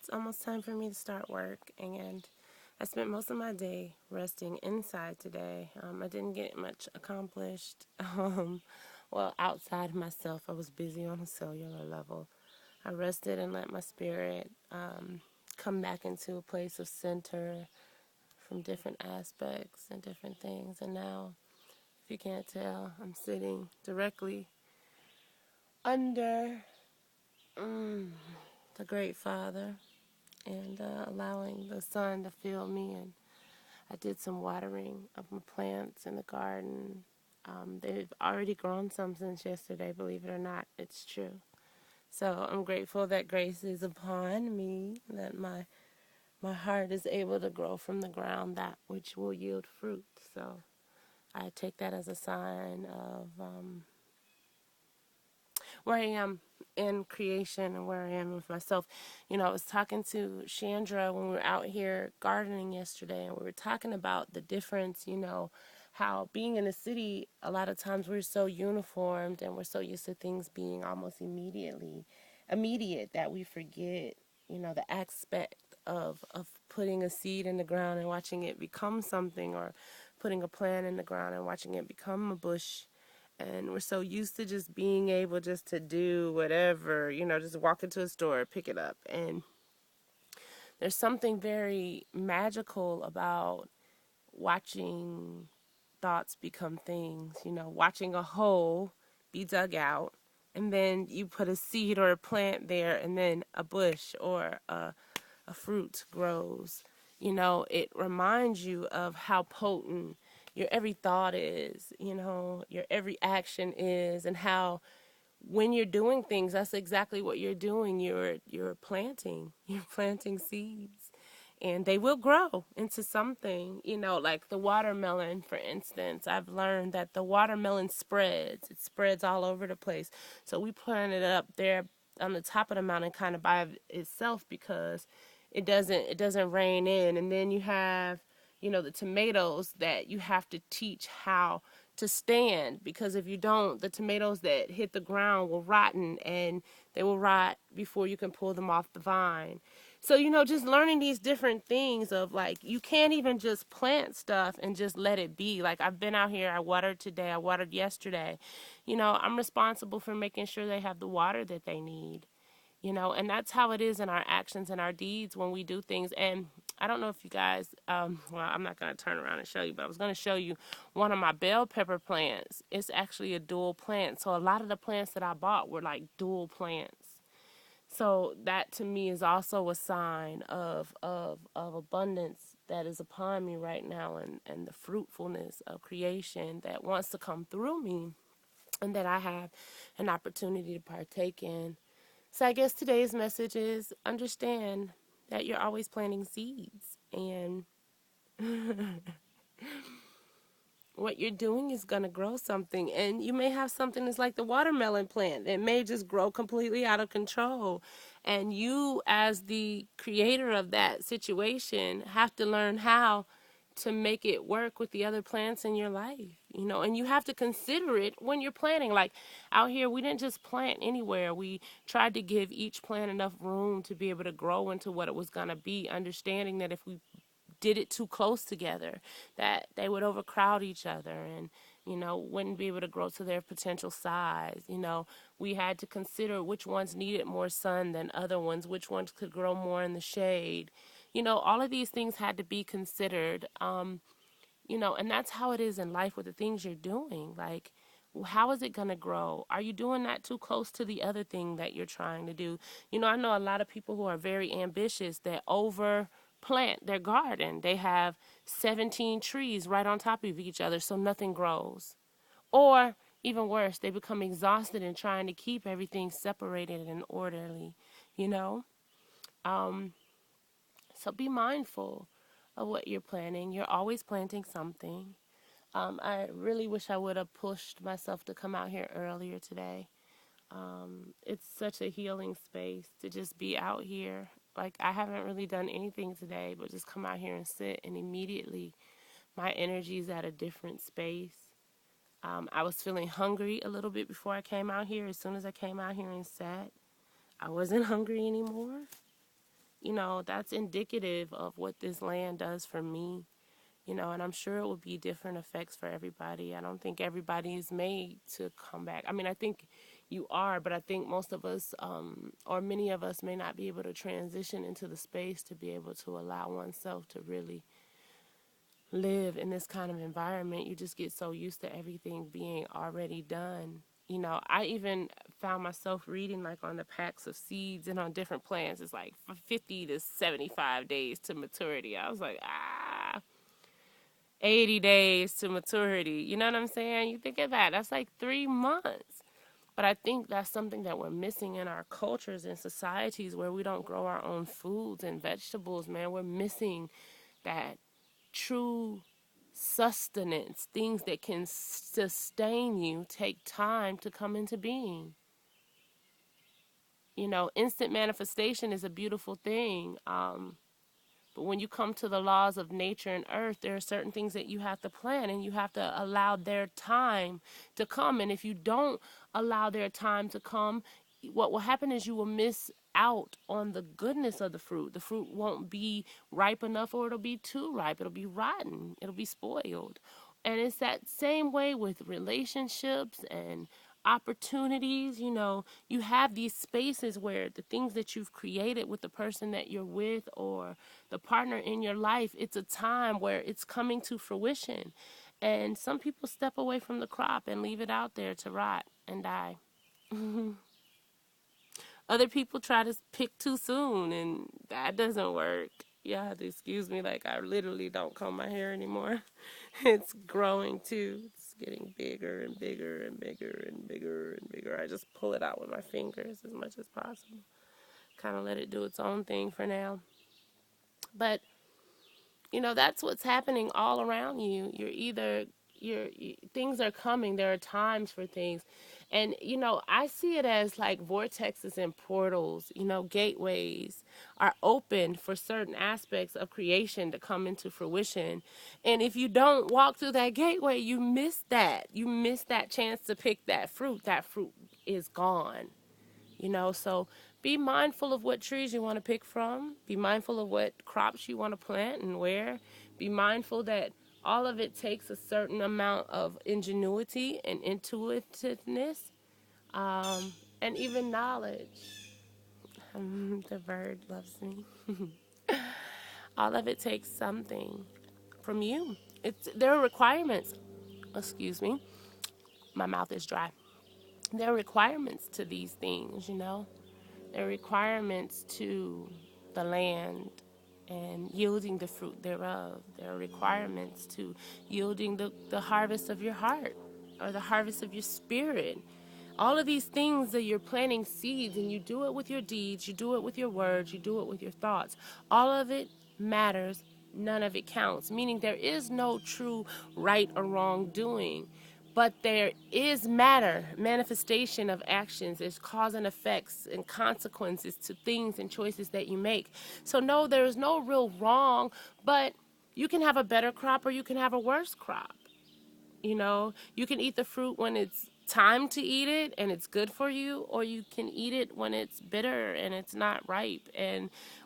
it's almost time for me to start work, and I spent most of my day resting inside today. I didn't get much accomplished. Well, outside myself, I was busy on a cellular level. I rested and let my spirit come back into a place of center from different aspects and different things. And now, if you can't tell, I'm sitting directly under the Great Father and allowing the sun to fill me. And I did some watering of my plants in the garden. They've already grown some since yesterday, believe it or not. It's true. So I'm grateful that grace is upon me, that my heart is able to grow from the ground that which will yield fruit. So I take that as a sign of where I am in creation and where I am with myself. You know, I was talking to Chandra when we were out here gardening yesterday, and we were talking about the difference, how being in a city, a lot of times we're so uniformed and we're so used to things being almost immediate that we forget, the aspect of putting a seed in the ground and watching it become something, or putting a plant in the ground and watching it become a bush. And we're so used to just being able just to do whatever, just walk into a store, pick it up. And there's something very magical about watching thoughts become things, watching a hole be dug out, and then you put a seed or a plant there, and then a bush or a fruit grows. It reminds you of how potent your every thought is, your every action is, and how when you're doing things, that's exactly what you're doing. You're planting. You're planting seeds. And they will grow into something, like the watermelon, for instance. I've learned that the watermelon spreads. It spreads all over the place. So we planted it up there on the top of the mountain kind of by itself because it doesn't rain in. And then you have, the tomatoes that you have to teach how to stand, because if you don't, the tomatoes that hit the ground will rotten, and they will rot before you can pull them off the vine. So, just learning these different things of, like, you can't even just plant stuff and just let it be. Like, I've been out here, I watered today, I watered yesterday. I'm responsible for making sure they have the water that they need. And that's how it is in our actions and our deeds when we do things. And I don't know if you guys, well, I'm not going to turn around and show you, but I was going to show you one of my bell pepper plants. It's actually a dual plant. So a lot of the plants that I bought were like dual plants. So that to me is also a sign of abundance that is upon me right now, and the fruitfulness of creation that wants to come through me and that I have an opportunity to partake in. So I guess today's message is understand that you're always planting seeds, and what you're doing is going to grow something. And you may have something that's like the watermelon plant. It may just grow completely out of control. And you, as the creator of that situation, have to learn how to make it work with the other plants in your life, and you have to consider it when you're planting. Like out here, we didn't just plant anywhere. We tried to give each plant enough room to be able to grow into what it was going to be, understanding that if we did it too close together, that they would overcrowd each other and, wouldn't be able to grow to their potential size. We had to consider which ones needed more sun than other ones, which ones could grow more in the shade. All of these things had to be considered. And that's how it is in life with the things you're doing. Like, how is it going to grow? Are you doing that too close to the other thing that you're trying to do? I know a lot of people who are very ambitious that over plant their garden. They have 17 trees right on top of each other so nothing grows. Or even worse, they become exhausted in trying to keep everything separated and orderly, you know? Um, so be mindful of what you're planting. You're always planting something. I really wish I would have pushed myself to come out here earlier today. It's such a healing space to just be out here. Like, I haven't really done anything today but just come out here and sit, and immediately my energy is at a different space. I was feeling hungry a little bit before I came out here. As soon as I came out here and sat, I wasn't hungry anymore. that's indicative of what this land does for me. And I'm sure it will be different effects for everybody. I don't think everybody is made to come back. I mean, I think you are, but I think most of us, or many of us, may not be able to transition into the space to be able to allow oneself to really live in this kind of environment. You just get so used to everything being already done. I even found myself reading like on the packs of seeds and on different plants, it's like 50 to 75 days to maturity. I was like, 80 days to maturity. You know what I'm saying? You think of that. That's like 3 months. But I think that's something that we're missing in our cultures and societies where we don't grow our own foods and vegetables, man. We're missing that true sustenance. Things that can sustain you take time to come into being. Instant manifestation is a beautiful thing. But when you come to the laws of nature and earth, there are certain things that you have to plan and you have to allow their time to come. And if you don't allow their time to come, what will happen is you will miss out on the goodness of the fruit. The fruit won't be ripe enough, or it'll be too ripe. It'll be rotten. It'll be spoiled. And it's that same way with relationships and opportunities. You have these spaces where the things that you've created with the person that you're with or the partner in your life, it's a time where it's coming to fruition. And some people step away from the crop and leave it out there to rot and die. Other people try to pick too soon, and that doesn't work. You have to excuse me, like I literally don't comb my hair anymore. It's growing too. It's getting bigger and bigger and bigger and bigger and bigger. I just pull it out with my fingers as much as possible. Kind of let it do its own thing for now. But that's what's happening all around you. Things are coming. There are times for things. And I see it as like vortexes and portals. Gateways are open for certain aspects of creation to come into fruition. And if you don't walk through that gateway, you miss that. You miss that chance to pick that fruit. That fruit is gone. So be mindful of what trees you want to pick from. Be mindful of what crops you want to plant and where. Be mindful that all of it takes a certain amount of ingenuity and intuitiveness, and even knowledge. The bird loves me. All of it takes something from you. There are requirements. Excuse me. My mouth is dry. There are requirements to these things. There are requirements to the land and yielding the fruit thereof. There are requirements to yielding the harvest of your heart or the harvest of your spirit. All of these things that you're planting seeds, and you do it with your deeds, you do it with your words, you do it with your thoughts. All of it matters. None of it counts, meaning there is no true right or wrong doing. But there is matter, manifestation of actions. There's cause and effects and consequences to things and choices that you make. So no, there is no real wrong, but you can have a better crop or you can have a worse crop. You can eat the fruit when it's time to eat it and it's good for you, or you can eat it when it's bitter and it's not ripe,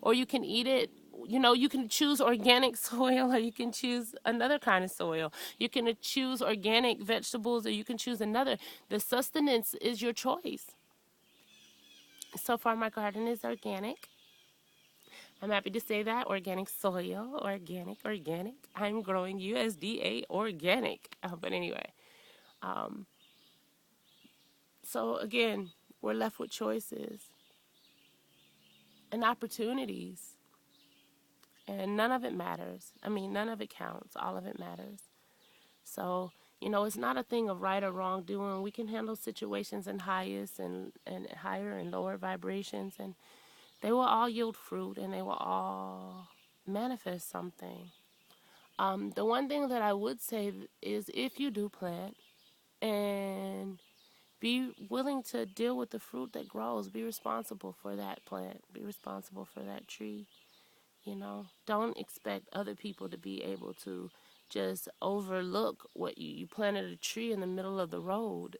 or you can eat it. You can choose organic soil or you can choose another kind of soil. You can choose organic vegetables or you can choose another. The sustenance is your choice. So far, my garden is organic. I'm happy to say that. Organic soil, organic. I'm growing USDA organic. But anyway, so again, we're left with choices and opportunities. And none of it matters. I mean, none of it counts. All of it matters. So, it's not a thing of right or wrong doing. We can handle situations in highest and higher and lower vibrations, and they will all yield fruit and they will all manifest something. The one thing that I would say is if you do plant and be willing to deal with the fruit that grows, be responsible for that plant, be responsible for that tree. Don't expect other people to be able to just overlook what you planted a tree in the middle of the road.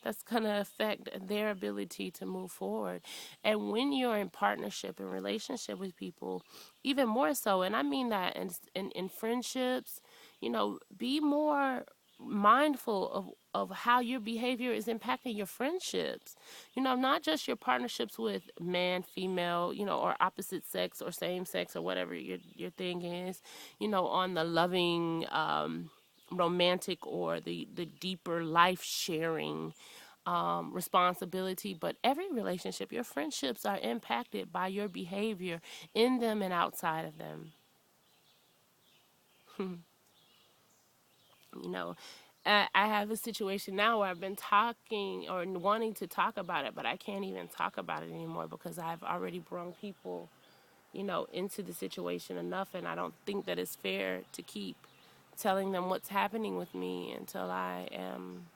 That's going to affect their ability to move forward. And when you're in partnership and relationship with people, even more so, and I mean that in friendships, be more mindful of how your behavior is impacting your friendships. Not just your partnerships with man, female, or opposite sex or same sex or whatever your thing is, on the loving, romantic or the deeper life sharing responsibility, but every relationship, your friendships are impacted by your behavior in them and outside of them. you know I have a situation now where I've been talking or wanting to talk about it, but I can't even talk about it anymore because I've already brought people into the situation enough, and I don't think that it's fair to keep telling them what's happening with me until I am,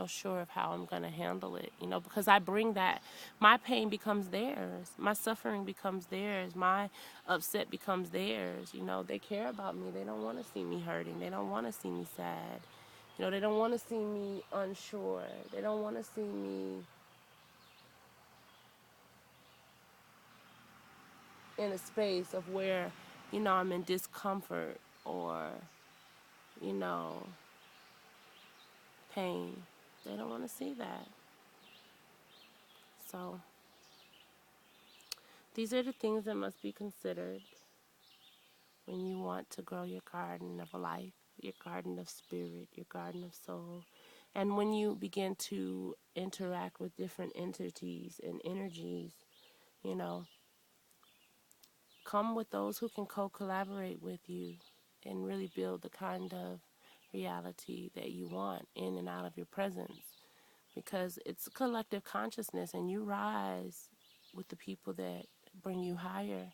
sure of how I'm going to handle it, because I bring that, my pain becomes theirs, my suffering becomes theirs, my upset becomes theirs. They care about me. They don't want to see me hurting. They don't want to see me sad. They don't want to see me unsure. They don't want to see me in a space of where, I'm in discomfort or, you know, pain. They don't want to see that. So these are the things that must be considered when you want to grow your garden of life, your garden of spirit, your garden of soul. And when you begin to interact with different entities and energies, you know, come with those who can co-collaborate with you and really build the kind of reality that you want in and out of your presence, because it's a collective consciousness, and you rise with the people that bring you higher,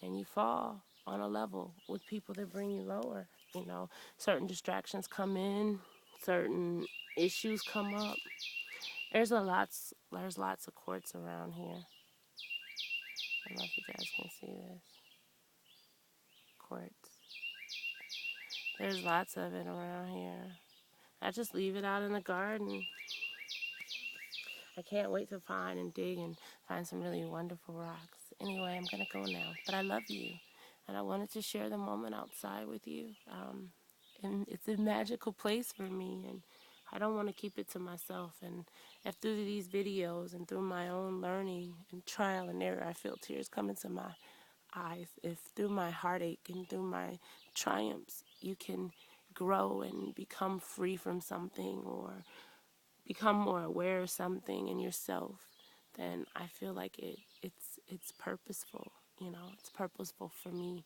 and you fall on a level with people that bring you lower. Certain distractions come in, certain issues come up. There's lots of quartz around here. I don't know if you guys can see this quartz. There's lots of it around here. I just leave it out in the garden. I can't wait to find and dig and find some really wonderful rocks. Anyway, I'm going to go now. But I love you. And I wanted to share the moment outside with you. And it's a magical place for me. And I don't want to keep it to myself. And if through these videos and through my own learning and trial and error, I feel tears coming to my eyes, if through my heartache and through my triumphs, you can grow and become free from something or become more aware of something in yourself, then I feel like it's purposeful. It's purposeful for me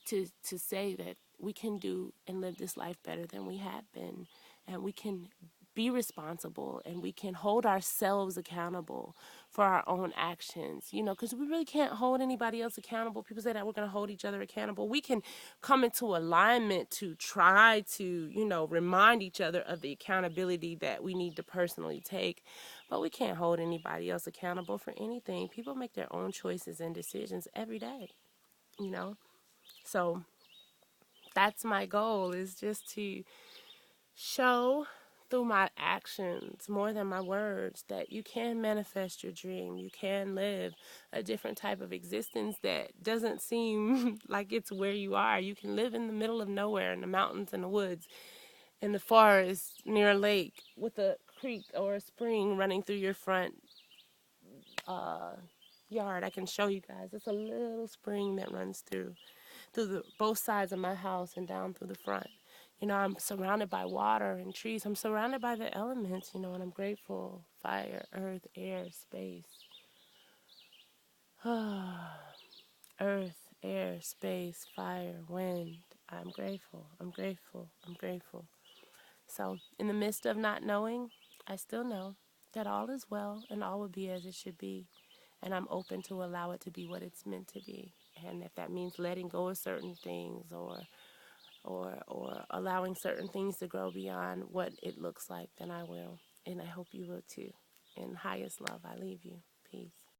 to say that we can do and live this life better than we have been, and we can be responsible, and we can hold ourselves accountable for our own actions, because we really can't hold anybody else accountable. People say that we're going to hold each other accountable. We can come into alignment to try to, remind each other of the accountability that we need to personally take, but we can't hold anybody else accountable for anything. People make their own choices and decisions every day, so that's my goal, is just to show through my actions more than my words that you can manifest your dream. You can live a different type of existence that doesn't seem like it's where you are. You can live in the middle of nowhere, in the mountains and the woods, in the forest, near a lake, with a creek or a spring running through your front yard. I can show you guys. It's a little spring that runs through both sides of my house and down through the front. I'm surrounded by water and trees. I'm surrounded by the elements, and I'm grateful. Fire, earth, air, space. Earth, air, space, fire, wind. I'm grateful. I'm grateful. I'm grateful. So, in the midst of not knowing, I still know that all is well and all will be as it should be. And I'm open to allow it to be what it's meant to be. And if that means letting go of certain things, or allowing certain things to grow beyond what it looks like, then I will. And I hope you will too. In highest love, I leave you. Peace.